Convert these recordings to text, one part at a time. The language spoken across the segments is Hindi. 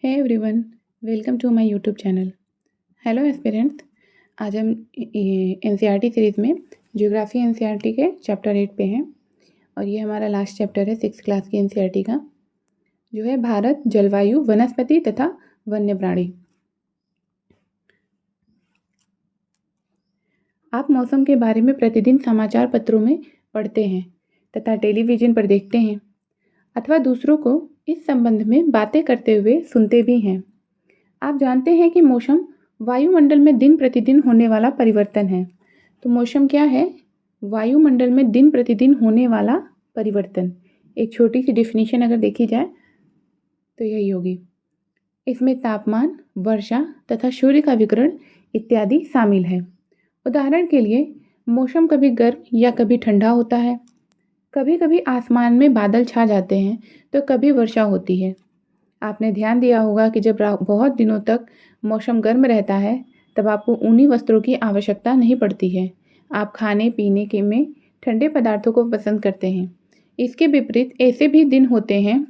Hey everyone, welcome to my YouTube channel. Hello aspirants. आज हम एनसीईआरटी सीरीज़ में ज्योग्राफी एनसीईआरटी के चैप्टर 8 पे हैं और ये हमारा लास्ट चैप्टर है 6th क्लास की एनसीईआरटी का, जो है भारत, जलवायु, वनस्पति तथा वन्य प्राणी। आप मौसम के बारे में प्रतिदिन समाचार पत्रों में पढ़ते हैं तथा टेलीविज़न पर देखते हैं अथवा दूसरों को इस संबंध में बातें करते हुए सुनते भी हैं। आप जानते हैं कि मौसम वायुमंडल में दिन प्रतिदिन होने वाला परिवर्तन है। तो मौसम क्या है? वायुमंडल में दिन प्रतिदिन होने वाला परिवर्तन। एक छोटी सी डेफिनेशन अगर देखी जाए तो यही होगी। इसमें तापमान, वर्षा तथा सूर्य का विकिरण इत्यादि शामिल है। उदाहरण के लिए मौसम कभी गर्म या कभी ठंडा होता है। कभी कभी आसमान में बादल छा जाते हैं तो कभी वर्षा होती है। आपने ध्यान दिया होगा कि जब बहुत दिनों तक मौसम गर्म रहता है तब आपको ऊनी वस्त्रों की आवश्यकता नहीं पड़ती है। आप खाने पीने के में ठंडे पदार्थों को पसंद करते हैं। इसके विपरीत ऐसे भी दिन होते हैं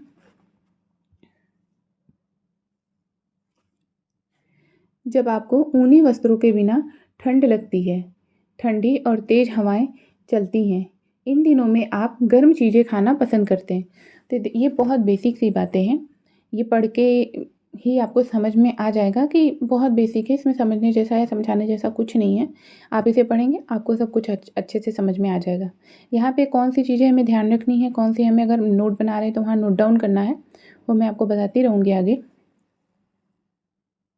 जब आपको ऊनी वस्त्रों के बिना ठंड लगती है। ठंडी और तेज़ हवाएं चलती हैं। इन दिनों में आप गर्म चीज़ें खाना पसंद करते हैं। तो ये बहुत बेसिक सी बातें हैं। ये पढ़ के ही आपको समझ में आ जाएगा कि बहुत बेसिक है, इसमें समझने जैसा या समझाने जैसा कुछ नहीं है। आप इसे पढ़ेंगे, आपको सब कुछ अच्छे से समझ में आ जाएगा। यहाँ पे कौन सी चीज़ें हमें ध्यान रखनी है, कौन सी हमें अगर नोट बना रहे हैं तो वहाँ नोट डाउन करना है, वो मैं आपको बताती रहूँगी आगे।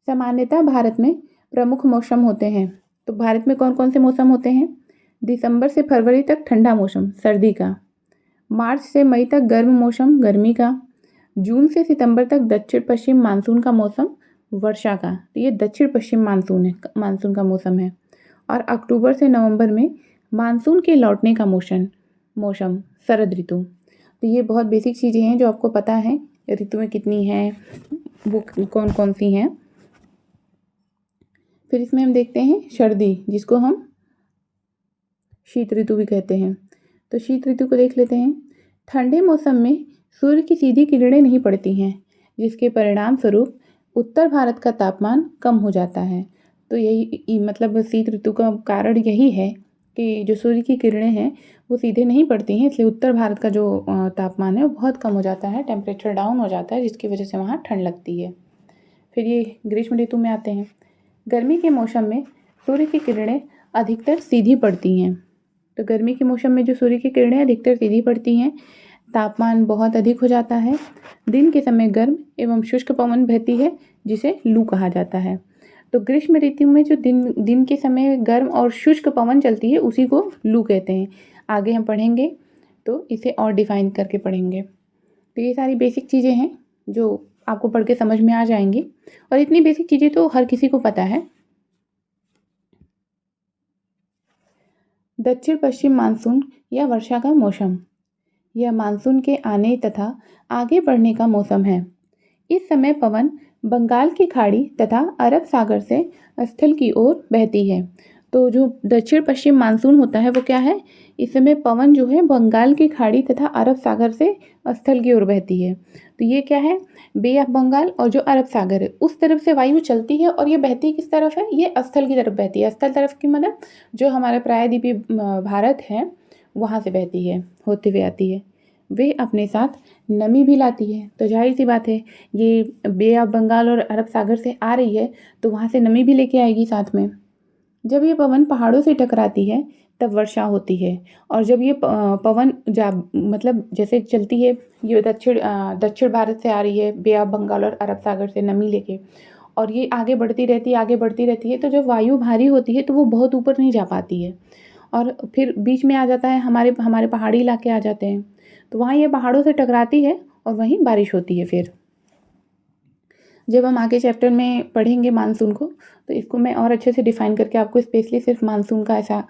सामान्यतः भारत में प्रमुख मौसम होते हैं। तो भारत में कौन कौन से मौसम होते हैं? दिसंबर से फरवरी तक ठंडा मौसम, सर्दी का। मार्च से मई तक गर्म मौसम, गर्मी का। जून से सितंबर तक दक्षिण पश्चिम मानसून का मौसम, वर्षा का। तो ये दक्षिण पश्चिम मानसून का मौसम है। और अक्टूबर से नवंबर में मानसून के लौटने का मौसम, शरद ऋतु। तो ये बहुत बेसिक चीज़ें हैं जो आपको पता है। ऋतुएं कितनी हैं, वो कौन कौन सी हैं। फिर इसमें हम देखते हैं सर्दी, जिसको हम शीत ऋतु भी कहते हैं। तो शीत ऋतु को देख लेते हैं। ठंडे मौसम में सूर्य की सीधी किरणें नहीं पड़ती हैं, जिसके परिणाम स्वरूप उत्तर भारत का तापमान कम हो जाता है। तो यही मतलब शीत ऋतु का कारण यही है कि जो सूर्य की किरणें हैं वो सीधे नहीं पड़ती हैं, इसलिए उत्तर भारत का जो तापमान है वो बहुत कम हो जाता है, टेम्परेचर डाउन हो जाता है, जिसकी वजह से वहाँ ठंड लगती है। फिर ये ग्रीष्म ऋतु में आते हैं। गर्मी के मौसम में सूर्य की किरणें अधिकतर सीधी पड़ती हैं। तो गर्मी के मौसम में जो सूर्य की किरणें अधिकतर सीधी पड़ती हैं, तापमान बहुत अधिक हो जाता है। दिन के समय गर्म एवं शुष्क पवन बहती है, जिसे लू कहा जाता है। तो ग्रीष्म ऋतु में जो दिन के समय गर्म और शुष्क पवन चलती है, उसी को लू कहते हैं। आगे हम पढ़ेंगे तो इसे और डिफाइन करके पढ़ेंगे। तो ये सारी बेसिक चीज़ें हैं जो आपको पढ़ के समझ में आ जाएंगी, और इतनी बेसिक चीज़ें तो हर किसी को पता है। दक्षिण पश्चिम मानसून या वर्षा का मौसम, यह मानसून के आने तथा आगे बढ़ने का मौसम है। इस समय पवन बंगाल की खाड़ी तथा अरब सागर से स्थल की ओर बहती है। तो जो दक्षिण पश्चिम मानसून होता है वो क्या है? इस समय पवन जो है बंगाल की खाड़ी तथा अरब सागर से स्थल की ओर बहती है। तो ये क्या है? बे ऑफ बंगाल और जो अरब सागर है उस तरफ से वायु चलती है, और ये बहती किस तरफ है? ये स्थल की तरफ बहती है। स्थल तरफ की मतलब जो हमारा प्रायद्वीपीय भारत है वहाँ से बहती है, होते हुए आती है। वे अपने साथ नमी भी लाती है। तो जाहिर सी बात है, ये बे ऑफ बंगाल और अरब सागर से आ रही है तो वहाँ से नमी भी लेके आएगी साथ में। जब ये पवन पहाड़ों से टकराती है तब वर्षा होती है। और जब ये पवन मतलब जैसे चलती है, ये दक्षिण भारत से आ रही है बे ऑफ बंगाल और अरब सागर से नमी लेके, और ये आगे बढ़ती रहती है, तो जब वायु भारी होती है तो वो बहुत ऊपर नहीं जा पाती है, और फिर बीच में आ जाता है, हमारे पहाड़ी इलाके आ जाते हैं। तो वहाँ ये पहाड़ों से टकराती है और वहीं बारिश होती है। फिर जब हम आगे चैप्टर में पढ़ेंगे मानसून को, तो इसको मैं और अच्छे से डिफ़ाइन करके आपको स्पेशली सिर्फ मानसून का ऐसा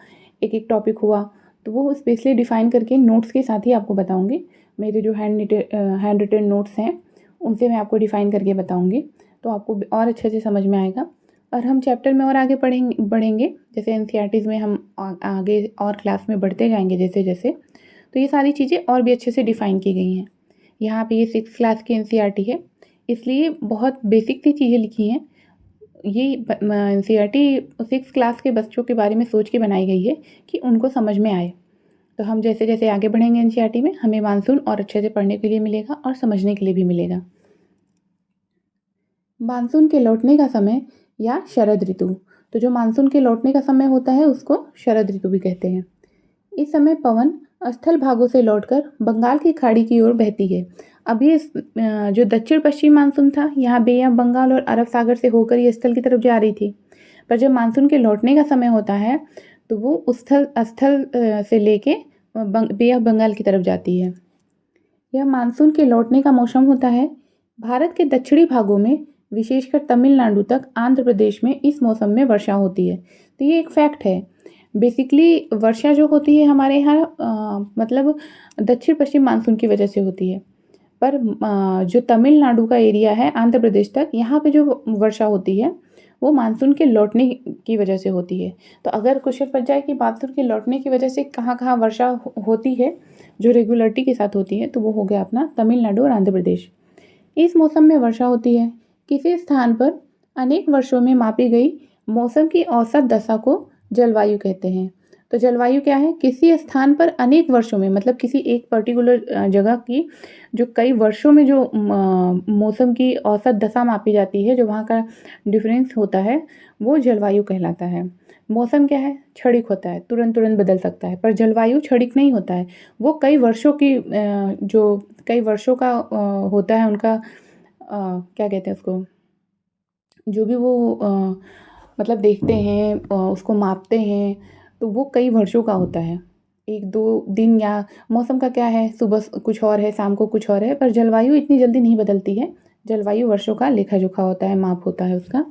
एक एक टॉपिक हुआ तो वो स्पेशली डिफ़ाइन करके नोट्स के साथ ही आपको बताऊँगी। मेरे जो हैंड रिटन नोट्स हैं उनसे मैं आपको डिफ़ाइन करके बताऊँगी, तो आपको और अच्छे से समझ में आएगा। और हम चैप्टर में और आगे बढ़ेंगे जैसे एनसीईआरटीज़ में हम आगे और क्लास में बढ़ते जाएंगे जैसे जैसे, तो ये सारी चीज़ें और भी अच्छे से डिफ़ाइन की गई हैं। यहाँ पे ये 6th क्लास की एनसीईआरटी है। इसलिए बहुत बेसिक सी चीज़ें लिखी हैं। ये एनसीईआरटी 6 क्लास के बच्चों के बारे में सोच के बनाई गई है कि उनको समझ में आए। तो हम जैसे-जैसे आगे बढ़ेंगे एनसीईआरटी में, हमें मानसून और अच्छे से पढ़ने के लिए मिलेगा और समझने के लिए भी मिलेगा। मानसून के लौटने का समय या शरद ऋतु। तो जो मानसून के लौटने का समय होता है उसको शरद ऋतु भी कहते हैं। इस समय पवन स्थल भागों से लौटकर बंगाल की खाड़ी की ओर बहती है। अब ये जो दक्षिण पश्चिम मानसून था, यहाँ बे ऑफ बंगाल और अरब सागर से होकर ये स्थल की तरफ जा रही थी। पर जब मानसून के लौटने का समय होता है तो वो उस स्थल स्थल से लेके बे ऑफ बंगाल की तरफ जाती है। यह मानसून के लौटने का मौसम होता है। भारत के दक्षिणी भागों में विशेषकर तमिलनाडु तक आंध्र प्रदेश में इस मौसम में वर्षा होती है। तो ये एक फैक्ट है। बेसिकली वर्षा जो होती है हमारे यहाँ मतलब दक्षिण पश्चिम मानसून की वजह से होती है। पर जो तमिलनाडु का एरिया है आंध्र प्रदेश तक, यहाँ पे जो वर्षा होती है वो मानसून के लौटने की वजह से होती है। तो अगर क्वेश्चन बन जाए कि मानसून के लौटने की वजह से कहाँ-कहाँ वर्षा होती है, जो रेगुलरिटी के साथ होती है, तो वो हो गया अपना तमिलनाडु और आंध्र प्रदेश। इस मौसम में वर्षा होती है। किसी स्थान पर अनेक वर्षों में मापी गई मौसम की औसत दशा को जलवायु कहते हैं। तो जलवायु क्या है? किसी स्थान पर अनेक वर्षों में मतलब किसी एक पर्टिकुलर जगह की जो कई वर्षों में जो मौसम की औसत दशा मापी जाती है, जो वहाँ का डिफरेंस होता है, वो जलवायु कहलाता है। मौसम क्या है? क्षणिक होता है, तुरंत-तुरंत बदल सकता है, पर जलवायु क्षणिक नहीं होता है। वो कई वर्षों की जो कई वर्षों का होता है उनका क्या कहते हैं उसको? जो भी वो मतलब देखते हैं उसको मापते हैं, तो वो कई वर्षों का होता है। 1-2 दिन या मौसम का क्या है, सुबह कुछ और है, शाम को कुछ और है, पर जलवायु इतनी जल्दी नहीं बदलती है। जलवायु वर्षों का लेखा-जोखा होता है, माप होता है उसका।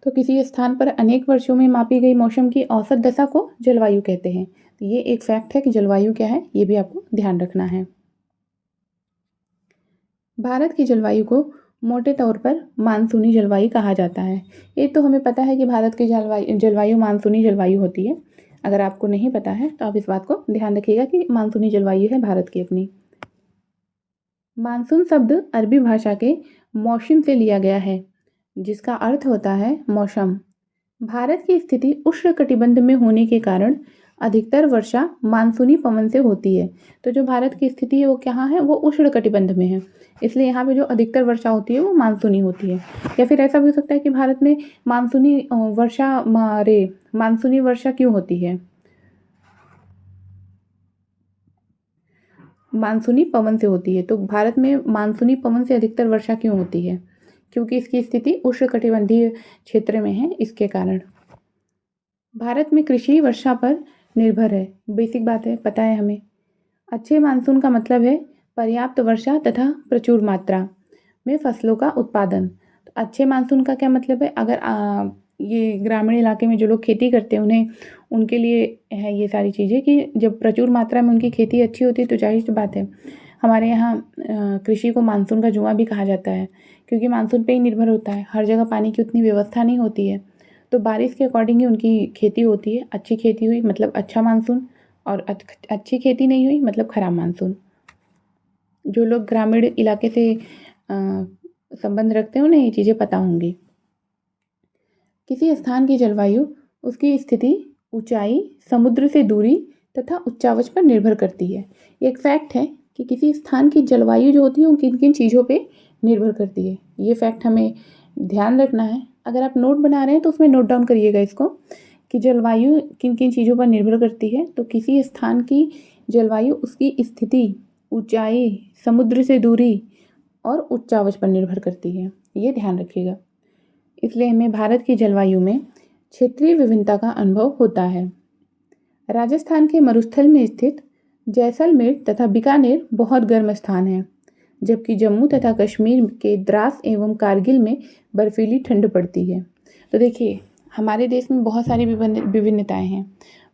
तो किसी स्थान पर अनेक वर्षों में मापी गई मौसम की औसत दशा को जलवायु कहते हैं। तो ये एक फैक्ट है कि जलवायु क्या है, ये भी आपको ध्यान रखना है। भारत की जलवायु को मोटे तौर पर मानसूनी जलवायु कहा जाता है। ये तो हमें पता है कि भारत की जलवायु मानसूनी जलवायु होती है। अगर आपको नहीं पता है तो आप इस बात को ध्यान रखिएगा कि मानसूनी जलवायु है भारत की अपनी। मानसून शब्द अरबी भाषा के मौसम से लिया गया है, जिसका अर्थ होता है मौसम। भारत की स्थिति उष्णकटिबंध में होने के कारण अधिकतर वर्षा मानसूनी पवन से होती है। तो जो भारत की स्थिति है वो कहाँ है? वो उष्णकटिबंध में है। इसलिए यहाँ पे जो अधिकतर वर्षा होती है वो मानसूनी होती है। या फिर ऐसा भी हो सकता है कि भारत में मानसूनी वर्षा क्यों होती है? मानसूनी पवन से होती है। तो भारत में मानसूनी पवन से अधिकतर वर्षा क्यों होती है? क्योंकि इसकी स्थिति उष्णकटिबंधीय क्षेत्र में है, इसके कारण। भारत में कृषि वर्षा पर निर्भर है। बेसिक बात है, पता है हमें। अच्छे मानसून का मतलब है पर्याप्त वर्षा तथा प्रचुर मात्रा में फसलों का उत्पादन। तो अच्छे मानसून का क्या मतलब है? अगर ये ग्रामीण इलाके में जो लोग खेती करते हैं उन्हें उनके लिए है ये सारी चीज़ें कि जब प्रचुर मात्रा में उनकी खेती अच्छी होती है तो ज़ाहिर सी बात है हमारे यहाँ कृषि को मानसून का जुआ भी कहा जाता है, क्योंकि मानसून पे ही निर्भर होता है। हर जगह पानी की उतनी व्यवस्था नहीं होती है, तो बारिश के अकॉर्डिंग ही उनकी खेती होती है। अच्छी खेती हुई मतलब अच्छा मानसून, और अच्छी खेती नहीं हुई मतलब खराब मानसून। जो लोग ग्रामीण इलाके से संबंध रखते हैं उन्हें ये चीज़ें पता होंगी। किसी स्थान की जलवायु उसकी स्थिति, ऊंचाई, समुद्र से दूरी तथा उच्चावच पर निर्भर करती है। ये एक फैक्ट है कि किसी स्थान की जलवायु जो होती है वो किन किन चीज़ों पे निर्भर करती है। ये फैक्ट हमें ध्यान रखना है। अगर आप नोट बना रहे हैं तो उसमें नोट डाउन करिएगा इसको कि जलवायु किन किन चीज़ों पर निर्भर करती है। तो किसी स्थान की जलवायु उसकी स्थिति, ऊंचाई, समुद्र से दूरी और उच्चावच पर निर्भर करती है। ये ध्यान रखिएगा। इसलिए हमें भारत की जलवायु में क्षेत्रीय विभिन्नता का अनुभव होता है। राजस्थान के मरुस्थल में स्थित जैसलमेर तथा बीकानेर बहुत गर्म स्थान है, जबकि जम्मू तथा कश्मीर के द्रास एवं कारगिल में बर्फीली ठंड पड़ती है। तो देखिए हमारे देश में बहुत सारी विभिन्नताएं हैं।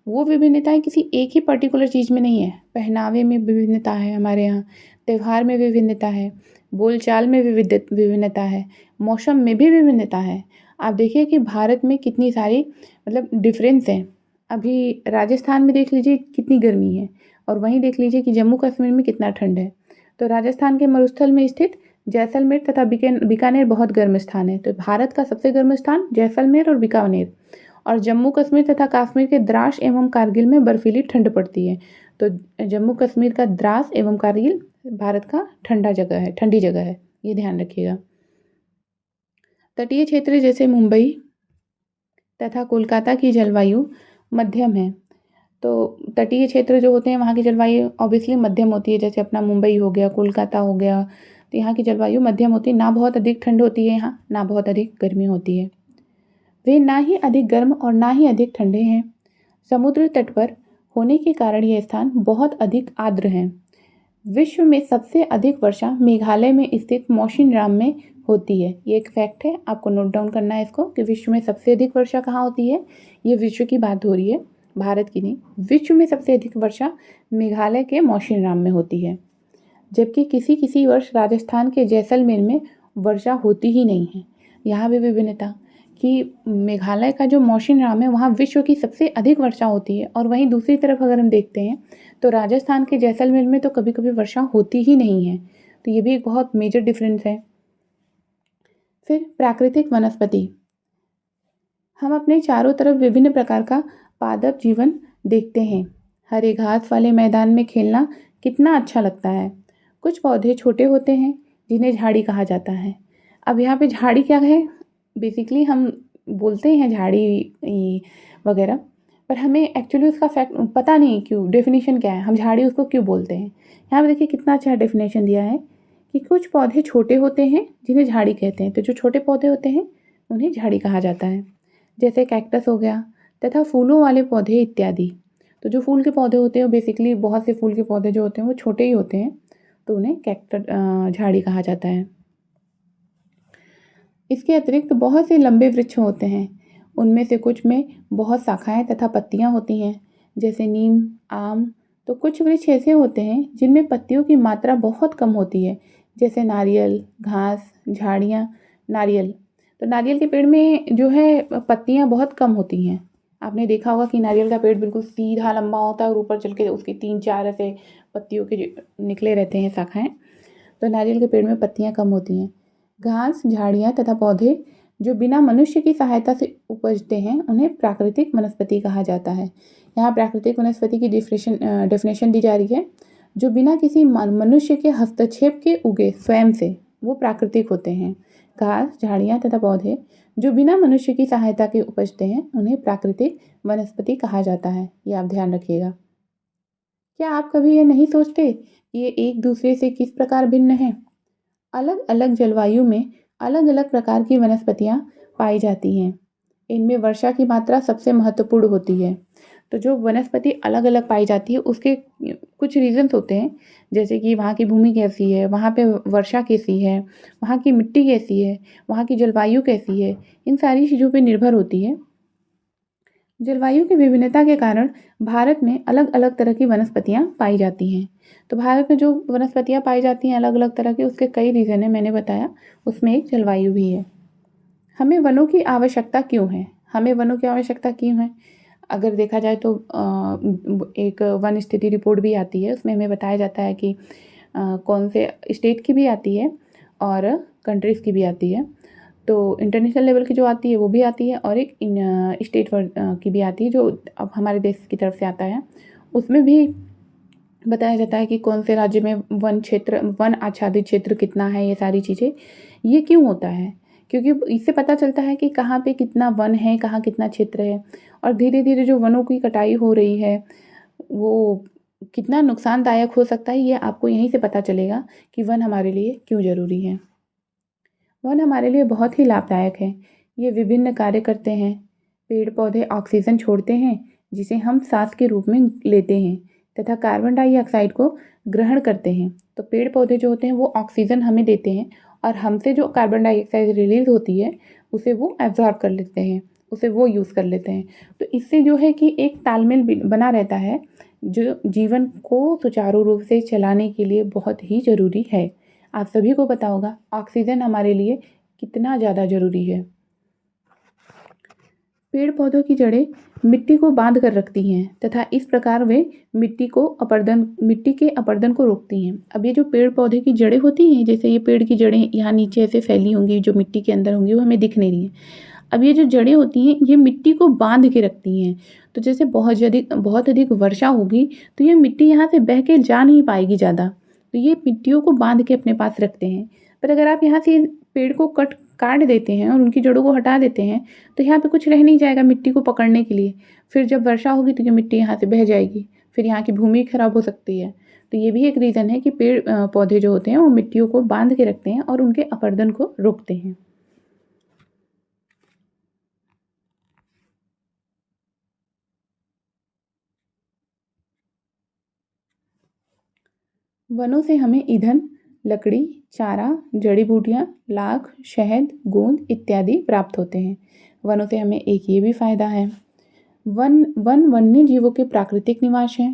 वो विभिन्नताएं किसी एक ही पर्टिकुलर चीज़ में नहीं है। पहनावे में विभिन्नता है हमारे यहाँ, त्यौहार में विभिन्नता है, बोलचाल में विभिन्नता है, मौसम में भी विभिन्नता है। आप देखिए कि भारत में कितनी सारी मतलब डिफरेंस हैं। अभी राजस्थान में देख लीजिए कितनी गर्मी है, और वहीं देख लीजिए कि जम्मू कश्मीर में कितना ठंड है। तो राजस्थान के मरुस्थल में स्थित जैसलमेर तथा बीकानेर बहुत गर्म स्थान है। तो भारत का सबसे गर्म स्थान जैसलमेर और बीकानेर। और जम्मू कश्मीर तथा कश्मीर के द्रास एवं कारगिल में बर्फीली ठंड पड़ती है। तो जम्मू कश्मीर का द्रास एवं कारगिल भारत का ठंडी जगह है, ये ध्यान रखिएगा। तटीय क्षेत्र जैसे मुंबई तथा कोलकाता की जलवायु मध्यम है। तो तटीय क्षेत्र जो होते हैं वहाँ की जलवायु ऑब्वियसली मध्यम होती है, जैसे अपना मुंबई हो गया, कोलकाता हो गया, तो यहाँ की जलवायु मध्यम होती है। ना बहुत अधिक ठंड होती है यहाँ, ना बहुत अधिक गर्मी होती है। वे ना ही अधिक गर्म और ना ही अधिक ठंडे हैं। समुद्र तट पर होने के कारण ये स्थान बहुत अधिक आर्द्र हैं। विश्व में सबसे अधिक वर्षा मेघालय में स्थित मौसिनराम में होती है। ये एक फैक्ट है, आपको नोट डाउन करना है इसको, कि विश्व में सबसे अधिक वर्षा कहाँ होती है। ये विश्व की बात हो रही है, भारत की नहीं। विश्व में सबसे अधिक वर्षा मेघालय के मौसिनराम में होती है, जबकि किसी किसी वर्ष राजस्थान के जैसलमेर में वर्षा होती ही नहीं है। यहाँ भी विभिन्नता कि मेघालय का जो मौसिनराम है वहाँ विश्व की सबसे अधिक वर्षा होती है, और वहीं दूसरी तरफ अगर हम देखते हैं तो राजस्थान के जैसलमेर में तो कभी कभी वर्षा होती ही नहीं है। तो ये भी एक बहुत मेजर डिफरेंस है। फिर प्राकृतिक वनस्पति, हम अपने चारों तरफ विभिन्न प्रकार का पादप जीवन देखते हैं। हरे घास वाले मैदान में खेलना कितना अच्छा लगता है। कुछ पौधे छोटे होते हैं जिन्हें झाड़ी कहा जाता है। अब यहाँ पे झाड़ी क्या है, बेसिकली हम बोलते हैं झाड़ी वगैरह, पर हमें एक्चुअली उसका फैक्ट पता नहीं क्यों, डेफिनेशन क्या है, हम झाड़ी उसको क्यों बोलते हैं। यहाँ पे देखिए कितना अच्छा डेफिनेशन दिया है कि कुछ पौधे छोटे होते हैं जिन्हें झाड़ी कहते हैं। तो जो छोटे पौधे होते हैं उन्हें झाड़ी कहा जाता है, जैसे कैक्टस हो गया तथा फूलों वाले पौधे इत्यादि। तो जो फूल के पौधे होते हैं वो बेसिकली बहुत से फूल के पौधे जो होते हैं वो छोटे ही होते हैं, तो उन्हें झाड़ी कहा जाता है। इसके अतिरिक्त बहुत से लंबे वृक्ष होते हैं, उनमें से कुछ में बहुत शाखाएं तथा पत्तियां होती हैं, जैसे नीम, आम। तो कुछ वृक्ष ऐसे होते हैं जिनमें पत्तियों की मात्रा बहुत कम होती है, जैसे नारियल, घास, झाड़ियाँ। नारियल, तो नारियल के पेड़ में जो है पत्तियां बहुत कम होती हैं। आपने देखा होगा कि नारियल का पेड़ बिल्कुल सीधा लंबा होता है और ऊपर चल के उसकी 3-4 ऐसे पत्तियों के निकले रहते हैं शाखाएं। तो नारियल के पेड़ में पत्तियां कम होती हैं। घास, झाड़ियाँ तथा पौधे जो बिना मनुष्य की सहायता से उपजते हैं उन्हें प्राकृतिक वनस्पति कहा जाता है। यहाँ प्राकृतिक वनस्पति की डेफिनेशन दी जा रही है, जो बिना किसी मनुष्य के हस्तक्षेप के उगे स्वयं से, वो प्राकृतिक होते हैं। घास, झाड़ियाँ तथा पौधे जो बिना मनुष्य की सहायता के उपजते हैं उन्हें प्राकृतिक वनस्पति कहा जाता है। ये आप ध्यान रखिएगा। क्या आप कभी ये नहीं सोचते कि ये एक दूसरे से किस प्रकार भिन्न है? अलग अलग जलवायु में अलग अलग प्रकार की वनस्पतियाँ पाई जाती हैं। इनमें वर्षा की मात्रा सबसे महत्वपूर्ण होती है। तो जो वनस्पति अलग अलग पाई जाती है उसके कुछ रीजंस होते हैं, जैसे कि वहाँ की भूमि कैसी है, वहाँ पे वर्षा कैसी है, वहाँ की मिट्टी कैसी है, वहाँ की जलवायु कैसी है, इन सारी चीज़ों पे निर्भर होती है। जलवायु की विभिन्नता के कारण भारत में अलग अलग तरह की वनस्पतियाँ पाई जाती हैं। तो भारत में जो वनस्पतियाँ पाई जाती हैं अलग अलग तरह की, उसके कई रीज़न है, मैंने बताया, उसमें एक जलवायु भी है। हमें वनों की आवश्यकता क्यों है? हमें वनों की आवश्यकता क्यों है? अगर देखा जाए तो एक वन स्थिति रिपोर्ट भी आती है, उसमें हमें बताया जाता है कि कौन से स्टेट की भी आती है और कंट्रीज़ की भी आती है। तो इंटरनेशनल लेवल की जो आती है वो भी आती है, और एक स्टेट की भी आती है जो अब हमारे देश की तरफ से आता है। उसमें भी बताया जाता है कि कौन से राज्य में वन आच्छादित क्षेत्र कितना है, ये सारी चीज़ें। ये क्यों होता है? क्योंकि इससे पता चलता है कि कहाँ पे कितना वन है, कहाँ कितना क्षेत्र है, और धीरे धीरे जो वनों की कटाई हो रही है वो कितना नुकसानदायक हो सकता है, ये आपको यहीं से पता चलेगा कि वन हमारे लिए क्यों ज़रूरी है। वन हमारे लिए बहुत ही लाभदायक है। ये विभिन्न कार्य करते हैं। पेड़ पौधे ऑक्सीजन छोड़ते हैं जिसे हम सांस के रूप में लेते हैं, तथा कार्बन डाइऑक्साइड को ग्रहण करते हैं। तो पेड़ पौधे जो होते हैं वो ऑक्सीजन हमें देते हैं, और हमसे जो कार्बन डाइऑक्साइड रिलीज होती है उसे वो एब्जॉर्ब कर लेते हैं, उसे वो यूज़ कर लेते हैं। तो इससे जो है कि एक तालमेल बना रहता है, जो जीवन को सुचारू रूप से चलाने के लिए बहुत ही ज़रूरी है। आप सभी को पता होगा ऑक्सीजन हमारे लिए कितना ज़्यादा ज़रूरी है। पेड़ पौधों की जड़ें मिट्टी को बांध कर रखती हैं तथा इस प्रकार वे मिट्टी के अपरदन को रोकती हैं। अब ये जो पेड़ पौधे की जड़ें होती हैं, जैसे ये पेड़ की जड़ें यहाँ नीचे ऐसे फैली होंगी जो मिट्टी के अंदर होंगी, वो हमें दिख नहीं रही हैं। अब ये जो जड़ें होती हैं ये मिट्टी को बांध के रखती हैं। तो जैसे बहुत अधिक वर्षा होगी तो ये मिट्टी यहाँ से बह के जा नहीं पाएगी ज़्यादा, तो ये मिट्टियों को बांध के अपने पास रखते हैं। पर अगर आप यहाँ से पेड़ को काट देते हैं और उनकी जड़ों को हटा देते हैं तो यहाँ पे कुछ रह नहीं जाएगा मिट्टी को पकड़ने के लिए। फिर जब वर्षा होगी तो ये मिट्टी यहाँ से बह जाएगी, फिर यहाँ की भूमि खराब हो सकती है। तो ये भी एक रीज़न है कि पेड़ पौधे जो होते हैं वो मिट्टियों को बांध के रखते हैं और उनके अपरदन को रोकते हैं। वनों से हमें ईंधन, लकड़ी, चारा, जड़ी बूटियाँ, लाख, शहद, गोंद इत्यादि प्राप्त होते हैं। वनों से हमें एक ये भी फ़ायदा है, वन वन्य जीवों के प्राकृतिक निवास हैं।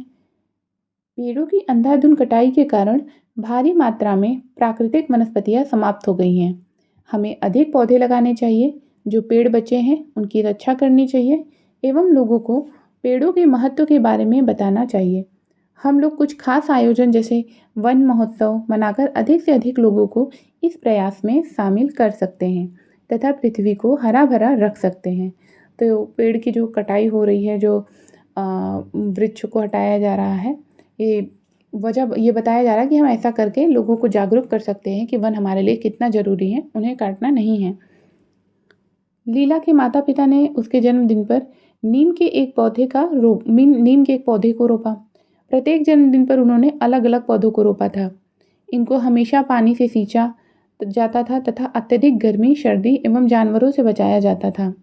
पेड़ों की अंधाधुंध कटाई के कारण भारी मात्रा में प्राकृतिक वनस्पतियाँ समाप्त हो गई हैं। हमें अधिक पौधे लगाने चाहिए, जो पेड़ बचे हैं उनकी रक्षा करनी चाहिए एवं लोगों को पेड़ों के महत्व के बारे में बताना चाहिए। हम लोग कुछ खास आयोजन जैसे वन महोत्सव मनाकर अधिक से अधिक लोगों को इस प्रयास में शामिल कर सकते हैं तथा पृथ्वी को हरा भरा रख सकते हैं। तो पेड़ की जो कटाई हो रही है, जो वृक्ष को हटाया जा रहा है, ये वजह ये बताया जा रहा है कि हम ऐसा करके लोगों को जागरूक कर सकते हैं कि वन हमारे लिए कितना ज़रूरी है, उन्हें काटना नहीं है। लीला के माता पिता ने उसके जन्मदिन पर नीम के एक पौधे को रोपा। प्रत्येक जन्मदिन पर उन्होंने अलग अलग पौधों को रोपा था। इनको हमेशा पानी से सींचा जाता था तथा अत्यधिक गर्मी, सर्दी एवं जानवरों से बचाया जाता था।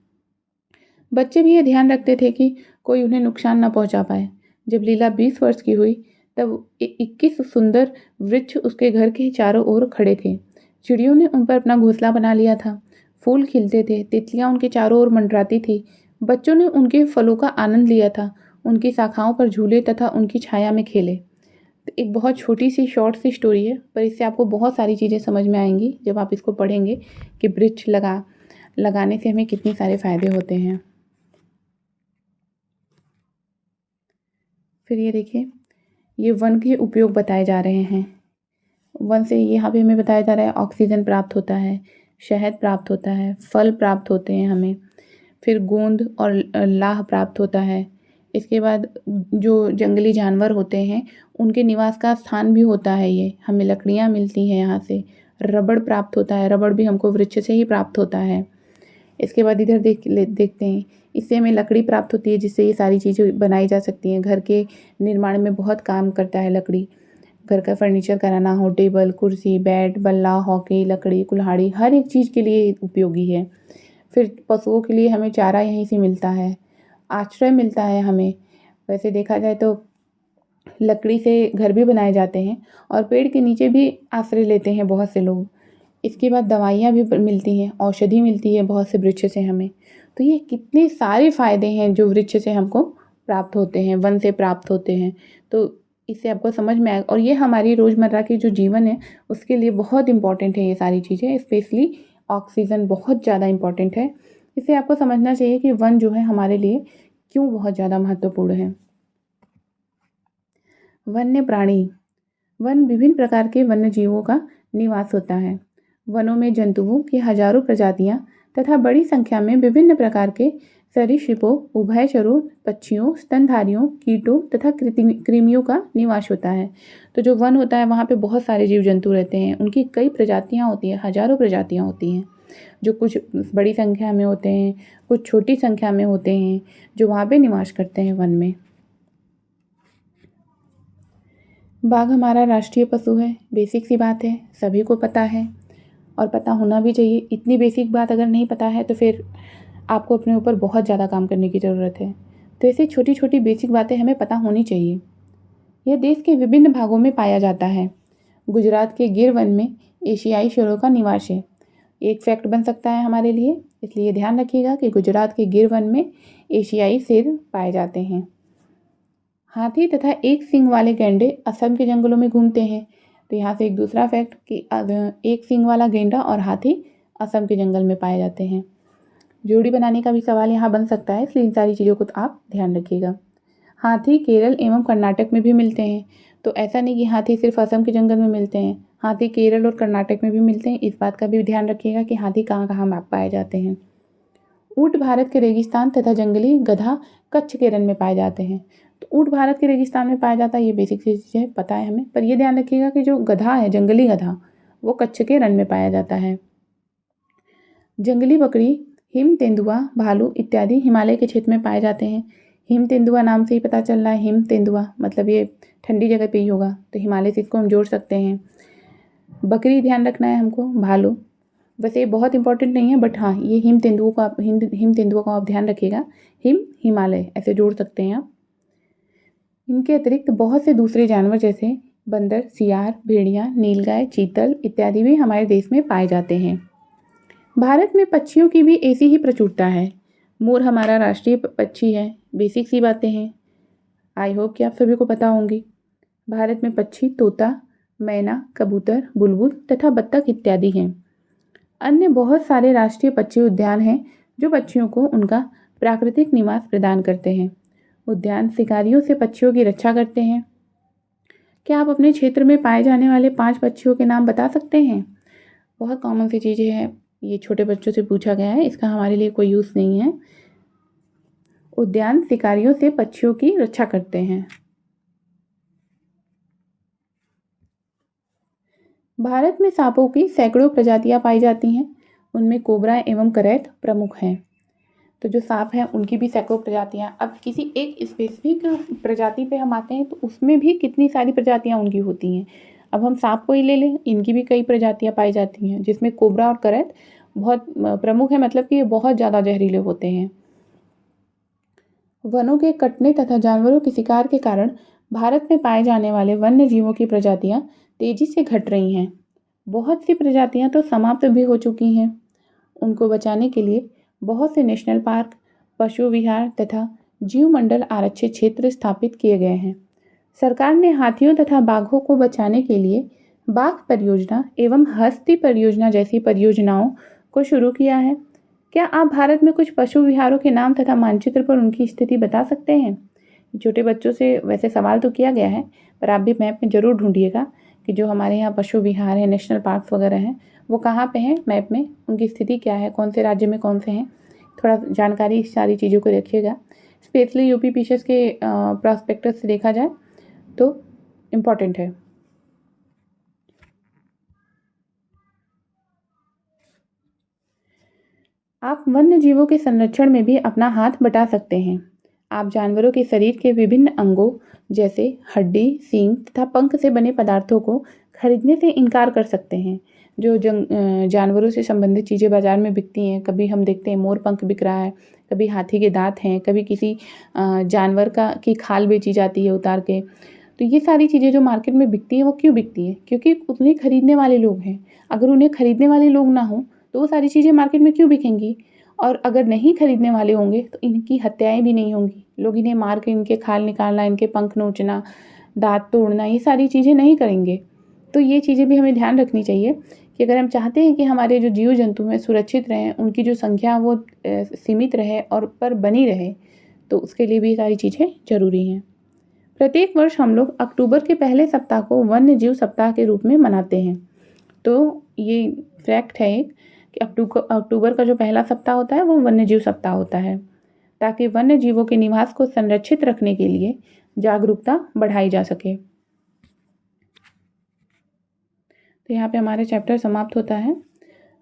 बच्चे भी ये ध्यान रखते थे कि कोई उन्हें नुकसान न पहुंचा पाए। जब लीला 20 वर्ष की हुई तब 21 सुंदर वृक्ष उसके घर के चारों ओर खड़े थे। चिड़ियों ने उन पर अपना घोंसला बना लिया था। फूल खिलते थे, तितलियां उनके चारों ओर मंडराती थी। बच्चों ने उनके फलों का आनंद लिया था, उनकी शाखाओं पर झूले तथा उनकी छाया में खेले। तो एक बहुत छोटी सी शॉर्ट सी स्टोरी है, पर इससे आपको बहुत सारी चीज़ें समझ में आएंगी जब आप इसको पढ़ेंगे कि वृक्ष लगाने से हमें कितने सारे फ़ायदे होते हैं। फिर ये देखिए, ये वन के उपयोग बताए जा रहे हैं। वन से यहाँ पे हमें बताया जा रहा है ऑक्सीजन प्राप्त होता है, शहद प्राप्त होता है, फल प्राप्त होते हैं हमें, फिर गोंद और लाह प्राप्त होता है। इसके बाद जो जंगली जानवर होते हैं उनके निवास का स्थान भी होता है ये। हमें लकड़ियाँ मिलती हैं यहाँ से, रबड़ प्राप्त होता है, रबड़ भी हमको वृक्ष से ही प्राप्त होता है। इसके बाद इधर देखते हैं, इससे हमें लकड़ी प्राप्त होती है जिससे ये सारी चीज़ें बनाई जा सकती हैं। घर के निर्माण में बहुत काम करता है लकड़ी। घर का फर्नीचर कराना हो, टेबल, कुर्सी, बेड, बल्ला, हॉकी, लकड़ी, कुल्हाड़ी, हर एक चीज़ के लिए उपयोगी है। फिर पशुओं के लिए हमें चारा यहीं से मिलता है, आश्रय मिलता है हमें। वैसे देखा जाए तो लकड़ी से घर भी बनाए जाते हैं और पेड़ के नीचे भी आश्रय लेते हैं बहुत से लोग। इसके बाद दवाइयाँ भी मिलती हैं, औषधि मिलती है बहुत से वृक्ष से हमें। तो ये कितने सारे फ़ायदे हैं जो वृक्ष से हमको प्राप्त होते हैं, वन से प्राप्त होते हैं। तो इससे आपको समझ में आएगा और ये हमारी रोज़मर्रा की जो जीवन है उसके लिए बहुत इम्पॉर्टेंट है ये सारी चीज़ें, स्पेशली ऑक्सीजन बहुत ज़्यादा इम्पॉर्टेंट है। इससे आपको समझना चाहिए कि वन जो है हमारे लिए क्यों बहुत ज़्यादा महत्वपूर्ण है। वन्य प्राणी, वन विभिन्न प्रकार के वन्य जीवों का निवास होता है। वनों में जंतुओं की हजारों प्रजातियां तथा बड़ी संख्या में विभिन्न प्रकार के सरीसृपों, उभयचरों, पक्षियों, स्तनधारियों, कीटों तथा कृमियों का निवास होता है। तो जो वन होता है वहाँ पे बहुत सारे जीव जंतु रहते हैं, उनकी कई प्रजातियाँ होती हैं, हजारों प्रजातियाँ होती हैं, जो कुछ बड़ी संख्या में होते हैं, कुछ छोटी संख्या में होते हैं, जो वहाँ पे निवास करते हैं वन में। बाघ हमारा राष्ट्रीय पशु है, बेसिक सी बात है, सभी को पता है और पता होना भी चाहिए। इतनी बेसिक बात अगर नहीं पता है तो फिर आपको अपने ऊपर बहुत ज़्यादा काम करने की ज़रूरत है। तो ऐसी छोटी छोटी बेसिक बातें हमें पता होनी चाहिए। यह देश के विभिन्न भागों में पाया जाता है। गुजरात के गिर वन में एशियाई शेरों का निवास है। एक फैक्ट बन सकता है हमारे लिए, इसलिए ध्यान रखिएगा कि गुजरात के गिर वन में एशियाई शेर पाए जाते हैं। हाथी तथा एक सींग वाले गैंडे असम के जंगलों में घूमते हैं। तो यहाँ से एक दूसरा फैक्ट कि एक सींग वाला गेंडा और हाथी असम के जंगल में पाए जाते हैं। जोड़ी बनाने का भी सवाल यहाँ बन सकता है, इसलिए इन सारी चीज़ों को तो आप ध्यान रखिएगा। हाथी केरल एवं कर्नाटक में भी मिलते हैं, तो ऐसा नहीं कि हाथी सिर्फ असम के जंगल में मिलते हैं, हाथी केरल और कर्नाटक में भी मिलते हैं। इस बात का भी ध्यान रखिएगा कि हाथी कहाँ कहाँ पाए जाते हैं। ऊँट भारत के रेगिस्तान तथा जंगली गधा कच्छ के रण में पाए जाते हैं। तो ऊँट भारत के रेगिस्तान में पाया जाता है, ये बेसिक चीज़ें पता है हमें, पर ये ध्यान रखिएगा कि जो गधा है, जंगली गधा, वो कच्छ के रण में पाया जाता है। जंगली बकरी, हिम तेंदुआ, भालू इत्यादि हिमालय के क्षेत्र में पाए जाते हैं। हिम तेंदुआ नाम से ही पता चल रहा है, हिम तेंदुआ मतलब ये ठंडी जगह पे ही होगा, तो हिमालय से इसको हम जोड़ सकते हैं। बकरी ध्यान रखना है हमको, भालू वैसे ये बहुत इंपॉर्टेंट नहीं है, बट हाँ ये हिम तेंदुआ का आप ध्यान रखिएगा। हिमालय ऐसे जोड़ सकते हैं आप। इनके अतिरिक्त बहुत से दूसरे जानवर जैसे बंदर, सियार, भेड़िया, नीलगाय, चीतल इत्यादि भी हमारे देश में पाए जाते हैं। भारत में पक्षियों की भी ऐसी ही प्रचुरता है। मोर हमारा राष्ट्रीय पक्षी है, बेसिक सी बातें हैं, आई होप कि आप सभी को पता होंगी। भारत में पक्षी तोता, मैना, कबूतर, बुलबुल तथा बत्तख इत्यादि हैं। अन्य बहुत सारे राष्ट्रीय पक्षी उद्यान हैं जो पक्षियों को उनका प्राकृतिक निवास प्रदान करते हैं। उद्यान शिकारियों से पक्षियों की रक्षा करते हैं। क्या आप अपने क्षेत्र में पाए जाने वाले 5 पक्षियों के नाम बता सकते हैं? बहुत कॉमन सी चीज़ें हैं, ये छोटे बच्चों से पूछा गया है, इसका हमारे लिए कोई यूज़ नहीं है। उद्यान शिकारियों से पक्षियों की रक्षा करते हैं। भारत में सांपों की सैकड़ों प्रजातियां पाई जाती हैं, उनमें कोबरा एवं करैत प्रमुख हैं। तो जो सांप हैं उनकी भी सैकड़ों प्रजातियां, अब किसी एक स्पेसिफिक प्रजाति पे हम आते हैं तो उसमें भी कितनी सारी प्रजातियां उनकी होती हैं। अब हम सांप को ही ले लें, इनकी भी कई प्रजातियां पाई जाती हैं, जिसमें कोबरा और करैत बहुत प्रमुख है, मतलब कि ये बहुत ज़्यादा जहरीले होते हैं। वनों के कटने तथा जानवरों के शिकार के कारण भारत में पाए जाने वाले वन्य जीवों की प्रजातियां तेजी से घट रही हैं। बहुत सी प्रजातियां तो समाप्त भी हो चुकी हैं। उनको बचाने के लिए बहुत से नेशनल पार्क, पशु विहार तथा जीवमंडल आरक्षित क्षेत्र स्थापित किए गए हैं। सरकार ने हाथियों तथा बाघों को बचाने के लिए बाघ परियोजना एवं हस्ती परियोजना जैसी परियोजनाओं को शुरू किया है। क्या आप भारत में कुछ पशु विहारों के नाम तथा मानचित्र पर उनकी स्थिति बता सकते हैं? छोटे बच्चों से वैसे सवाल तो किया गया है, पर आप भी मैप में ज़रूर ढूंढिएगा कि जो हमारे यहाँ पशु विहार हैं, नेशनल पार्क्स वगैरह हैं, वो कहाँ पे हैं मैप में, उनकी स्थिति क्या है, कौन से राज्य में कौन से हैं, थोड़ा जानकारी इस सारी चीज़ों को रखिएगा। स्पेशली यूपी पीसीएस के प्रॉस्पेक्टस से देखा जाए तो इम्पॉर्टेंट है। आप वन्य जीवों के संरक्षण में भी अपना हाथ बटा सकते हैं। आप जानवरों के शरीर के विभिन्न अंगों जैसे हड्डी, सींग तथा पंख से बने पदार्थों को खरीदने से इनकार कर सकते हैं। जो जानवरों से संबंधित चीज़ें बाज़ार में बिकती हैं, कभी हम देखते हैं मोर पंख बिक रहा है, कभी हाथी के दाँत हैं, कभी किसी जानवर की खाल बेची जाती है उतार के। तो ये सारी चीज़ें जो मार्केट में बिकती हैं, वो क्यों बिकती हैं? क्योंकि उन्हें खरीदने वाले लोग हैं। अगर उन्हें खरीदने वाले लोग ना हों तो वो सारी चीज़ें मार्केट में क्यों बिकेंगी? और अगर नहीं खरीदने वाले होंगे तो इनकी हत्याएँ भी नहीं होंगी। लोग इन्हें मार के इनके खाल निकालना, इनके पंख नोचना, दाँत तोड़ना, ये सारी चीज़ें नहीं करेंगे। तो ये चीज़ें भी हमें ध्यान रखनी चाहिए कि अगर हम चाहते हैं कि हमारे जो जीव-जंतु हैं सुरक्षित रहें, उनकी जो संख्या वो सीमित रहे और पर बनी रहे, तो उसके लिए भी ये सारी चीज़ें ज़रूरी हैं। प्रत्येक वर्ष हम लोग अक्टूबर के पहले सप्ताह को वन्य जीव सप्ताह के रूप में मनाते हैं। तो ये फैक्ट है एक कि अक्टूबर का जो पहला सप्ताह होता है वो वन्य जीव सप्ताह होता है, ताकि वन्य जीवों के निवास को संरक्षित रखने के लिए जागरूकता बढ़ाई जा सके। तो यहाँ पे हमारा चैप्टर समाप्त होता है।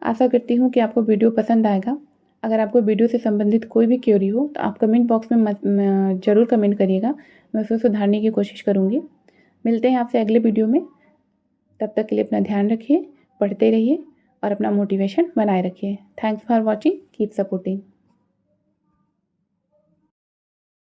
आशा करती हूँ कि आपको वीडियो पसंद आएगा। अगर आपको वीडियो से संबंधित कोई भी क्वेरी हो तो आप कमेंट बॉक्स में ज़रूर कमेंट करिएगा, मैं उसे सुधारने की कोशिश करूँगी। मिलते हैं आपसे अगले वीडियो में, तब तक के लिए अपना ध्यान रखिए, पढ़ते रहिए और अपना मोटिवेशन बनाए रखिए। Thanks for watching, keep supporting.